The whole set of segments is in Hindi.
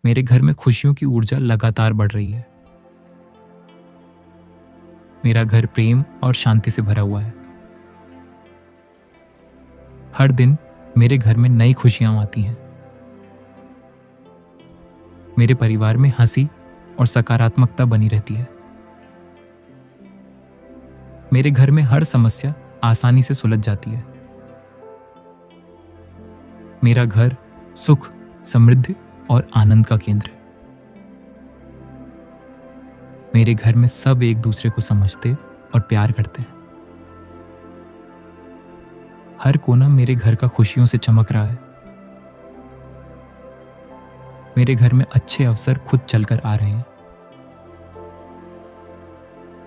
मेरे घर में खुशियों की ऊर्जा लगातार बढ़ रही है। मेरा घर प्रेम और शांति से भरा हुआ है। हर दिन मेरे घर में नई खुशियां आती हैं। मेरे परिवार में हंसी और सकारात्मकता बनी रहती है। मेरे घर में हर समस्या आसानी से सुलझ जाती है। मेरा घर सुख, समृद्धि और आनंद का केंद्र है। मेरे घर में सब एक दूसरे को समझते और प्यार करते हैं। हर कोना मेरे घर का खुशियों से चमक रहा है। मेरे घर में अच्छे अवसर खुद चलकर आ रहे हैं।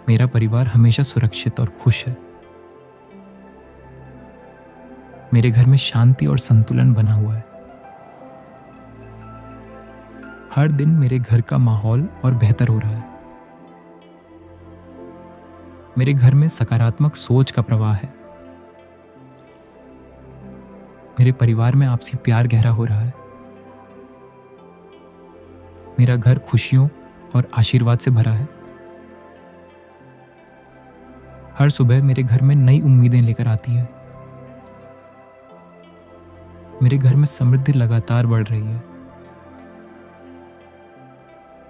मेरा परिवार हमेशा सुरक्षित और खुश है। मेरे घर में शांति और संतुलन बना हुआ है। हर दिन मेरे घर का माहौल और बेहतर हो रहा है। मेरे घर में सकारात्मक सोच का प्रवाह है। मेरे परिवार में आपसी प्यार गहरा हो रहा है। मेरा घर खुशियों और आशीर्वाद से भरा है। हर सुबह मेरे घर में नई उम्मीदें लेकर आती है। मेरे घर में समृद्धि लगातार बढ़ रही है।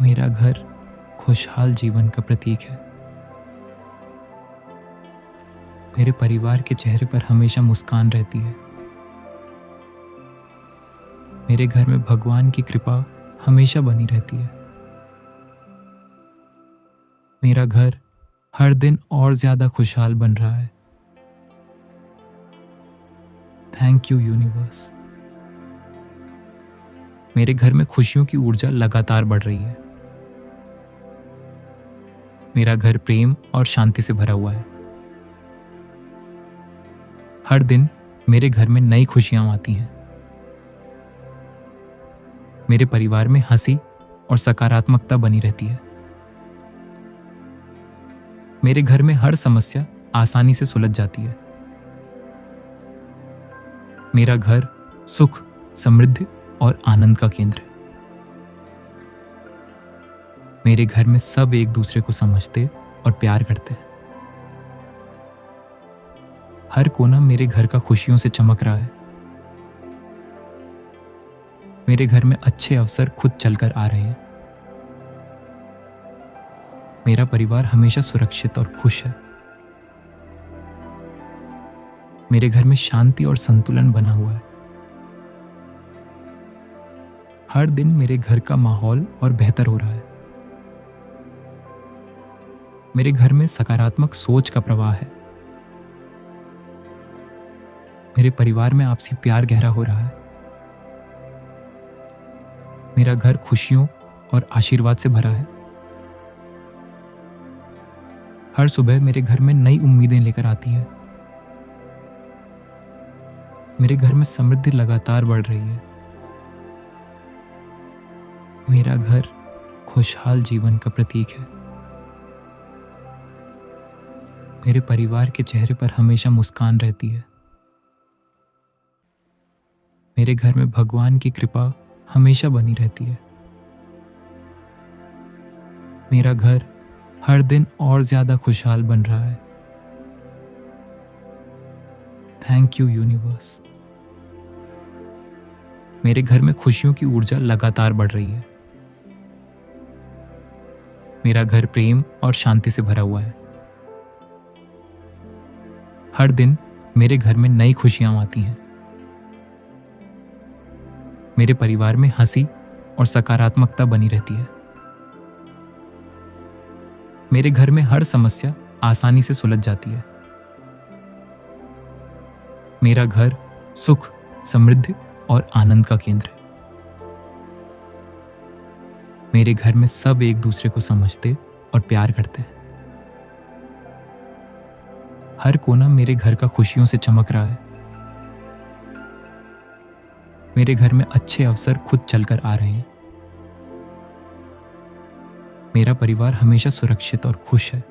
मेरा घर खुशहाल जीवन का प्रतीक है। मेरे परिवार के चेहरे पर हमेशा मुस्कान रहती है। मेरे घर में भगवान की कृपा हमेशा बनी रहती है। मेरा घर हर दिन और ज्यादा खुशहाल बन रहा है। Thank you universe. मेरे घर में खुशियों की ऊर्जा लगातार बढ़ रही है। मेरा घर प्रेम और शांति से भरा हुआ है। हर दिन मेरे घर में नई खुशियां आती हैं। मेरे परिवार में हंसी और सकारात्मकता बनी रहती है। मेरे घर में हर समस्या आसानी से सुलझ जाती है। मेरा घर सुख, समृद्धि और आनंद का केंद्र है। मेरे घर में सब एक दूसरे को समझते और प्यार करते हैं। हर कोना मेरे घर का खुशियों से चमक रहा है। मेरे घर में अच्छे अवसर खुद चलकर आ रहे हैं। मेरा परिवार हमेशा सुरक्षित और खुश है। मेरे घर में शांति और संतुलन बना हुआ है। हर दिन मेरे घर का माहौल और बेहतर हो रहा है। मेरे घर में सकारात्मक सोच का प्रवाह है। मेरे परिवार में आपसी प्यार गहरा हो रहा है। मेरा घर खुशियों और आशीर्वाद से भरा है। हर सुबह मेरे घर में नई उम्मीदें लेकर आती है। मेरे घर में समृद्धि लगातार बढ़ रही है। मेरा घर खुशहाल जीवन का प्रतीक है। मेरे परिवार के चेहरे पर हमेशा मुस्कान रहती है। मेरे घर में भगवान की कृपा हमेशा बनी रहती है। मेरा घर हर दिन और ज्यादा खुशहाल बन रहा है। Thank you universe. मेरे घर में खुशियों की ऊर्जा लगातार बढ़ रही है। मेरा घर प्रेम और शांति से भरा हुआ है। हर दिन मेरे घर में नई खुशियां आती हैं। मेरे परिवार में हंसी और सकारात्मकता बनी रहती है। मेरे घर में हर समस्या आसानी से सुलझ जाती है। मेरा घर सुख, समृद्धि और आनंद का केंद्र है। मेरे घर में सब एक दूसरे को समझते और प्यार करते हैं। हर कोना मेरे घर का खुशियों से चमक रहा है। मेरे घर में अच्छे अवसर खुद चलकर आ रहे हैं। मेरा परिवार हमेशा सुरक्षित और खुश है।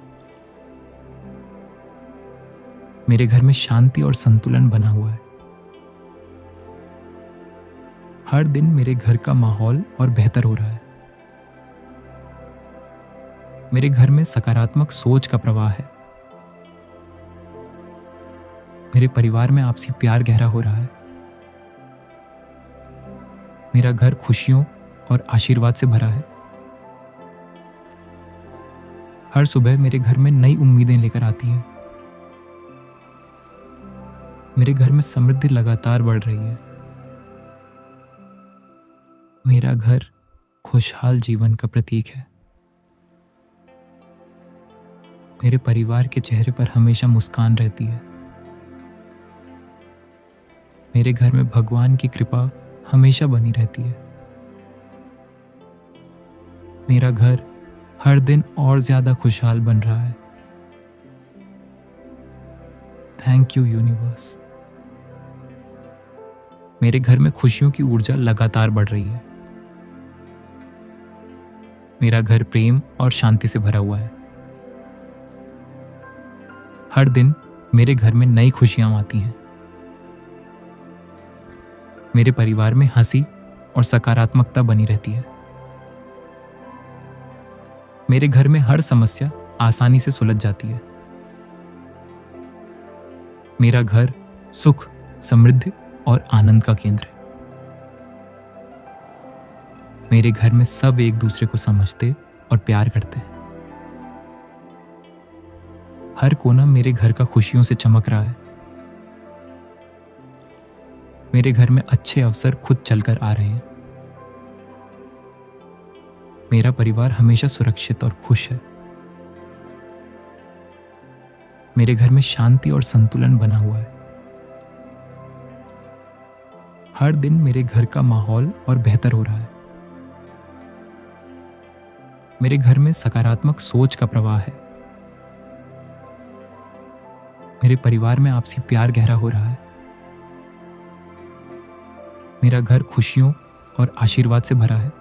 मेरे घर में शांति और संतुलन बना हुआ है। हर दिन मेरे घर का माहौल और बेहतर हो रहा है। मेरे घर में सकारात्मक सोच का प्रवाह है। मेरे परिवार में आपसी प्यार गहरा हो रहा है। मेरा घर खुशियों और आशीर्वाद से भरा है। हर सुबह मेरे घर में नई उम्मीदें लेकर आती है। मेरे घर में समृद्धि लगातार बढ़ रही है। मेरा घर खुशहाल जीवन का प्रतीक है। मेरे परिवार के चेहरे पर हमेशा मुस्कान रहती है। मेरे घर में भगवान की कृपा हमेशा बनी रहती है। मेरा घर हर दिन और ज्यादा खुशहाल बन रहा है। Thank you universe. मेरे घर में खुशियों की ऊर्जा लगातार बढ़ रही है। मेरा घर प्रेम और शांति से भरा हुआ है। हर दिन मेरे घर में नई खुशियां आती हैं। मेरे परिवार में हंसी और सकारात्मकता बनी रहती है। मेरे घर में हर समस्या आसानी से सुलझ जाती है। मेरा घर सुख, समृद्धि और आनंद का केंद्र है। मेरे घर में सब एक दूसरे को समझते और प्यार करते हैं। हर कोना मेरे घर का खुशियों से चमक रहा है। मेरे घर में अच्छे अवसर खुद चलकर आ रहे हैं। मेरा परिवार हमेशा सुरक्षित और खुश है। मेरे घर में शांति और संतुलन बना हुआ है। हर दिन मेरे घर का माहौल और बेहतर हो रहा है। मेरे घर में सकारात्मक सोच का प्रवाह है। मेरे परिवार में आपसी प्यार गहरा हो रहा है। मेरा घर खुशियों और आशीर्वाद से भरा है।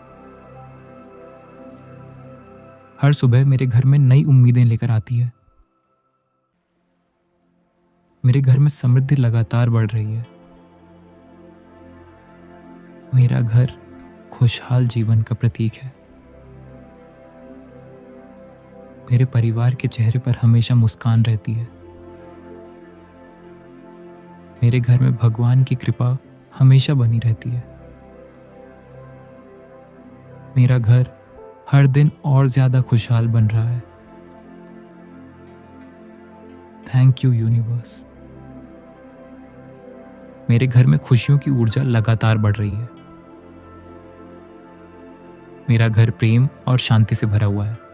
हर सुबह मेरे घर में नई उम्मीदें लेकर आती है। मेरे घर में समृद्धि लगातार बढ़ रही है। मेरा घर खुशहाल जीवन का प्रतीक है। मेरे परिवार के चेहरे पर हमेशा मुस्कान रहती है। मेरे घर में भगवान की कृपा हमेशा बनी रहती है। मेरा घर हर दिन और ज्यादा खुशहाल बन रहा है। Thank you universe. मेरे घर में खुशियों की ऊर्जा लगातार बढ़ रही है। मेरा घर प्रेम और शांति से भरा हुआ है।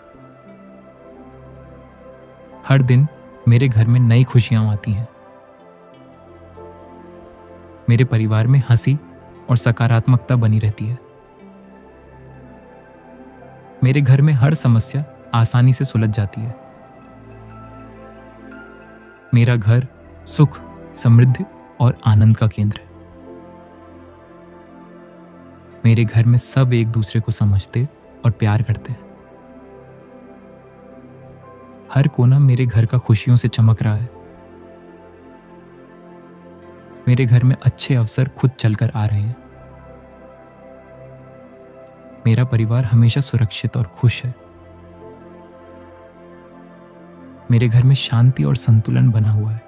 हर दिन मेरे घर में नई खुशियां आती हैं। मेरे परिवार में हंसी और सकारात्मकता बनी रहती है। मेरे घर में हर समस्या आसानी से सुलझ जाती है। मेरा घर सुख, समृद्धि और आनंद का केंद्र है। मेरे घर में सब एक दूसरे को समझते और प्यार करते हैं। हर कोना मेरे घर का खुशियों से चमक रहा है। मेरे घर में अच्छे अवसर खुद चलकर आ रहे हैं। मेरा परिवार हमेशा सुरक्षित और खुश है। मेरे घर में शांति और संतुलन बना हुआ है।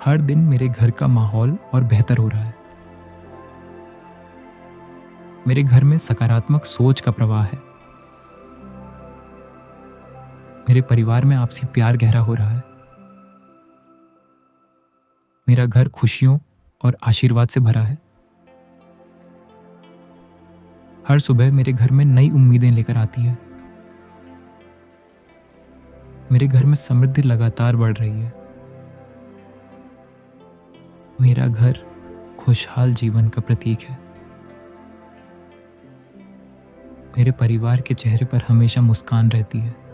हर दिन मेरे घर का माहौल और बेहतर हो रहा है। मेरे घर में सकारात्मक सोच का प्रवाह है। मेरे परिवार में आपसी प्यार गहरा हो रहा है। मेरा घर खुशियों और आशीर्वाद से भरा है। हर सुबह मेरे घर में नई उम्मीदें लेकर आती है। मेरे घर में समृद्धि लगातार बढ़ रही है। मेरा घर खुशहाल जीवन का प्रतीक है। मेरे परिवार के चेहरे पर हमेशा मुस्कान रहती है।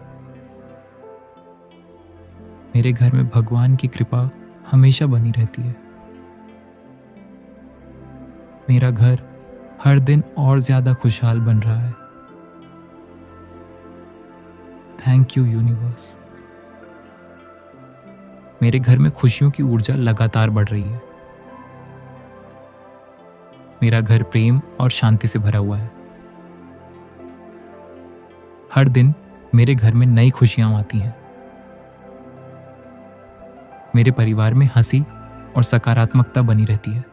मेरे घर में भगवान की कृपा हमेशा बनी रहती है। मेरा घर हर दिन और ज्यादा खुशहाल बन रहा है। Thank you universe. मेरे घर में खुशियों की ऊर्जा लगातार बढ़ रही है। मेरा घर प्रेम और शांति से भरा हुआ है। हर दिन मेरे घर में नई खुशियां आती हैं। मेरे परिवार में हंसी और सकारात्मकता बनी रहती है।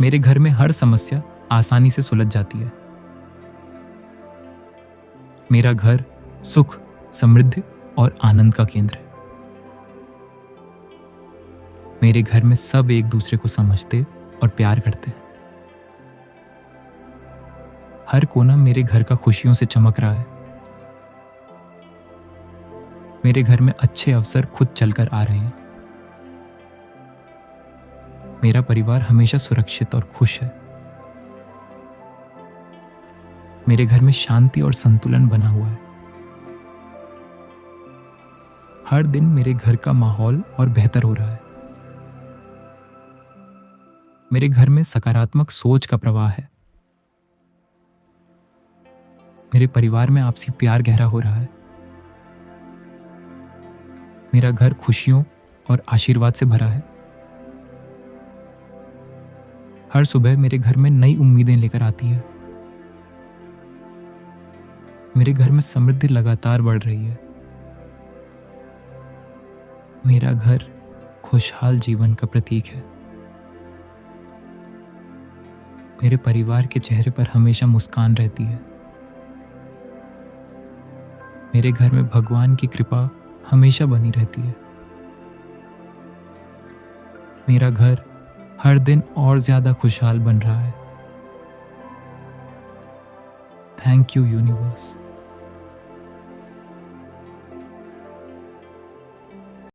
मेरे घर में हर समस्या आसानी से सुलझ जाती है। मेरा घर सुख, समृद्धि और आनंद का केंद्र है। मेरे घर में सब एक दूसरे को समझते और प्यार करते हैं। हर कोना मेरे घर का खुशियों से चमक रहा है। मेरे घर में अच्छे अवसर खुद चलकर आ रहे हैं। मेरा परिवार हमेशा सुरक्षित और खुश है। मेरे घर में शांति और संतुलन बना हुआ है। हर दिन मेरे घर का माहौल और बेहतर हो रहा है। मेरे घर में सकारात्मक सोच का प्रवाह है। मेरे परिवार में आपसी प्यार गहरा हो रहा है। मेरा घर खुशियों और आशीर्वाद से भरा है। हर सुबह मेरे घर में नई उम्मीदें लेकर आती है। मेरे घर में समृद्धि लगातार बढ़ रही है। मेरा घर खुशहाल जीवन का प्रतीक है। मेरे परिवार के चेहरे पर हमेशा मुस्कान रहती है। मेरे घर में भगवान की कृपा हमेशा बनी रहती है। मेरा घर हर दिन और ज्यादा खुशहाल बन रहा है। Thank you universe.